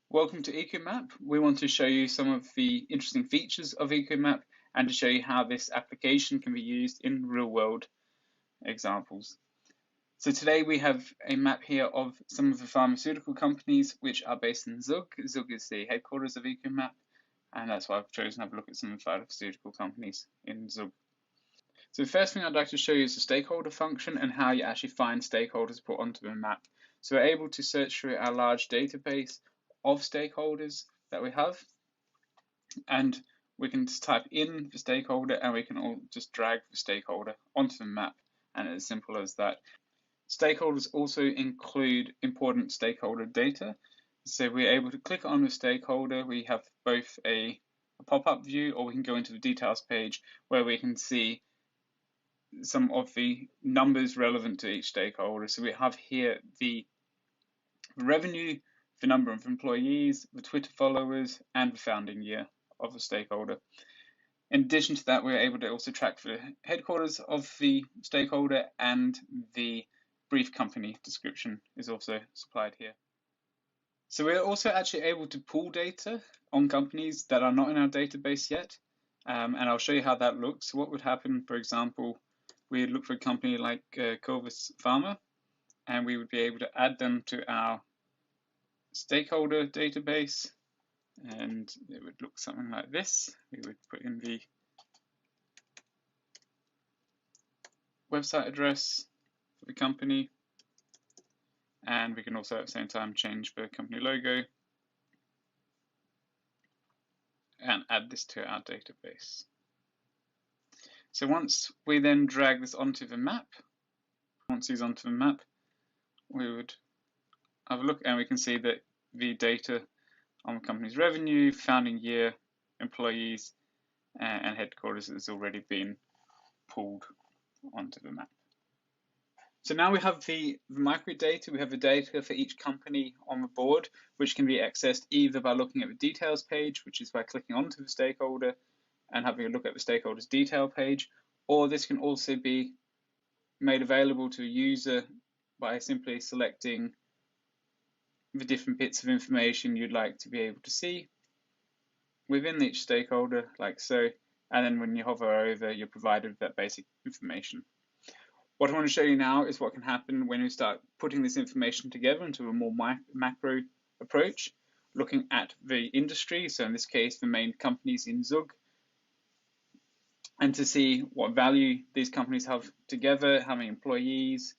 Welcome to Ecomap. We want to show you some of the interesting features of Ecomap and to show you how this application can be used in real-world examples. So today we have a map here of some of the pharmaceutical companies which are based in Zug. Zug is the headquarters of Ecomap, and that's why I've chosen to have a look at some of the pharmaceutical companies in Zug. So the first thing I'd like to show you is the stakeholder function and how you actually find stakeholders put onto the map. So we're able to search through our large database of stakeholders that we have, and we can just type in the stakeholder and we can all just drag the stakeholder onto the map, and it's as simple as that. Stakeholders also include important stakeholder data. So we're able to click on the stakeholder. We have both a pop-up view, or we can go into the details page where we can see some of the numbers relevant to each stakeholder. So we have here the revenue, the number of employees, the Twitter followers, and the founding year of the stakeholder. In addition to that, we're able to also track the headquarters of the stakeholder, and the brief company description is also supplied here. So we're also actually able to pull data on companies that are not in our database yet, and I'll show you how that looks. So what would happen, for example, we'd look for a company like Corvus Pharma, and we would be able to add them to our stakeholder database, and it would look something like this. We would put in the website address for the company, and we can also at the same time change the company logo and add this to our database. So once we then drag this onto the map, we would have a look, and we can see that the data on the company's revenue, founding year, employees, and headquarters has already been pulled onto the map. So now we have the microdata. We have the data for each company on the board, which can be accessed either by looking at the details page, which is by clicking onto the stakeholder and having a look at the stakeholder's detail page, or this can also be made available to a user by simply selecting the different bits of information you'd like to be able to see within each stakeholder, like so, and then when you hover over, you're provided with that basic information. What I want to show you now is what can happen when we start putting this information together into a more macro approach, looking at the industry, so in this case the main companies in Zug, and to see what value these companies have together, how many employees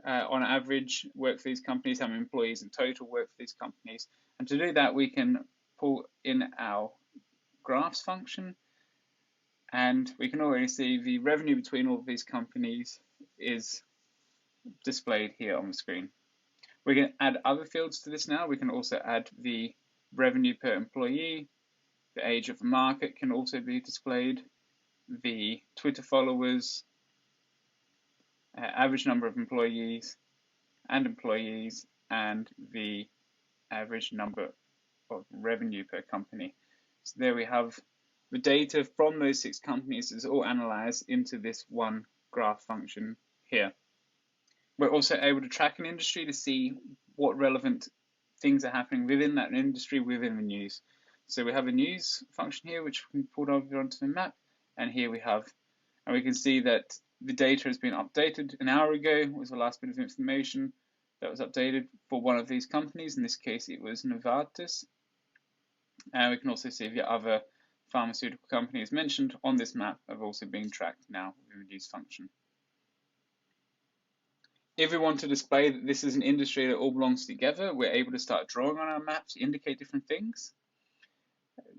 on average work for these companies, how many employees in total work for these companies. And to do that, we can pull in our graphs function, and we can already see the revenue between all of these companies is displayed here on the screen. We can add other fields to this now. We can also add the revenue per employee, the age of the market can also be displayed, the Twitter followers, average number of employees, and the average number of revenue per company. So there we have the data from those 6 companies is all analyzed into this one graph function here. We're also able to track an industry to see what relevant things are happening within that industry within the news. So we have a news function here which we can pull over onto the map, and here we can see that the data has been updated an hour ago, was the last bit of information that was updated for one of these companies. In this case it was Novartis, and we can also see the other pharmaceutical companies mentioned on this map have also been tracked now with the news function. If we want to display that this is an industry that all belongs together, we're able to start drawing on our map to indicate different things.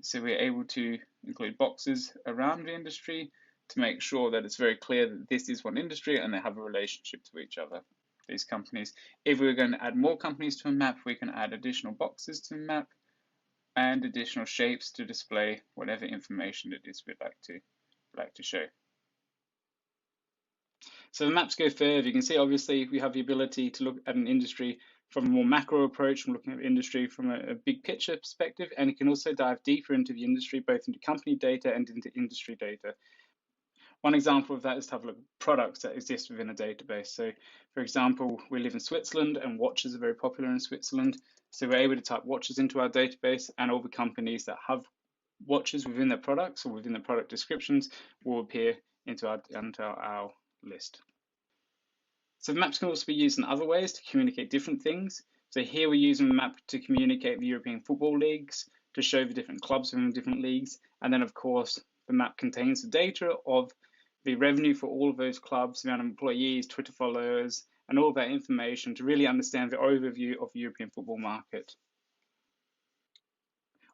So we're able to include boxes around the industry to make sure that it's very clear that this is one industry and they have a relationship to each other, these companies. If we're going to add more companies to a map, we can add additional boxes to the map and additional shapes to display whatever information it is we'd like to show. So the maps go further. You can see obviously we have the ability to look at an industry from a more macro approach, from looking at the industry from a big picture perspective, and it can also dive deeper into the industry, both into company data and into industry data. One example of that is to have a look at products that exist within a database. So for example, we live in Switzerland and watches are very popular in Switzerland. So we're able to type watches into our database, and all the companies that have watches within their products or within the product descriptions will appear into our list. So the maps can also be used in other ways to communicate different things. So here we're using the map to communicate the European football leagues, to show the different clubs within the different leagues. And then of course, the map contains the data of the revenue for all of those clubs, the amount of employees, Twitter followers, and all that information to really understand the overview of the European football market.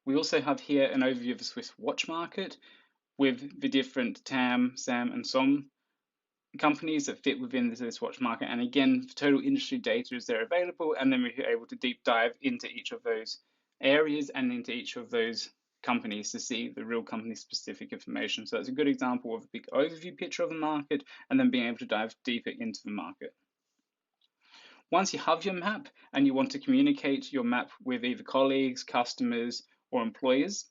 We also have here an overview of the Swiss watch market with the different TAM, SAM, and SOM companies that fit within this watch market. And again, total industry data is there available, and then we're able to deep dive into each of those areas and into each of those companies to see the real company specific information. So that's a good example of a big overview picture of the market, and then being able to dive deeper into the market. Once you have your map and you want to communicate your map with either colleagues, customers, or employers,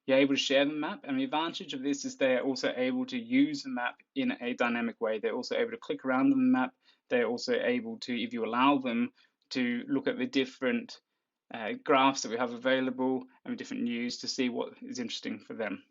you're able to share the map. And the advantage of this is they're also able to use the map in a dynamic way. They're also able to click around on the map. They're also able to, if you allow them, to look at the different graphs that we have available and the different news to see what is interesting for them.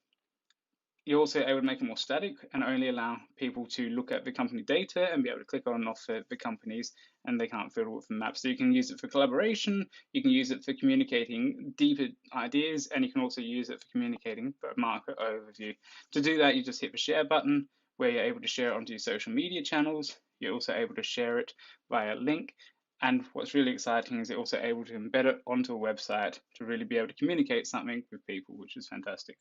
You're also able to make it more static and only allow people to look at the company data and be able to click on and off the companies, and they can't fiddle with the map. So you can use it for collaboration, you can use it for communicating deeper ideas, and you can also use it for communicating a market overview. To do that, you just hit the share button where you're able to share it onto your social media channels. You're also able to share it via link. And what's really exciting is you're also able to embed it onto a website to really be able to communicate something with people, which is fantastic.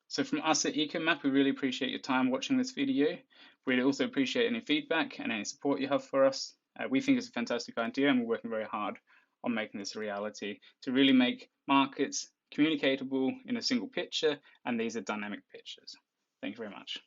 So from us at Ecomap, we really appreciate your time watching this video. We'd also appreciate any feedback and any support you have for us. We think it's a fantastic idea, and we're working very hard on making this a reality to really make markets communicatable in a single picture, and these are dynamic pictures. Thank you very much.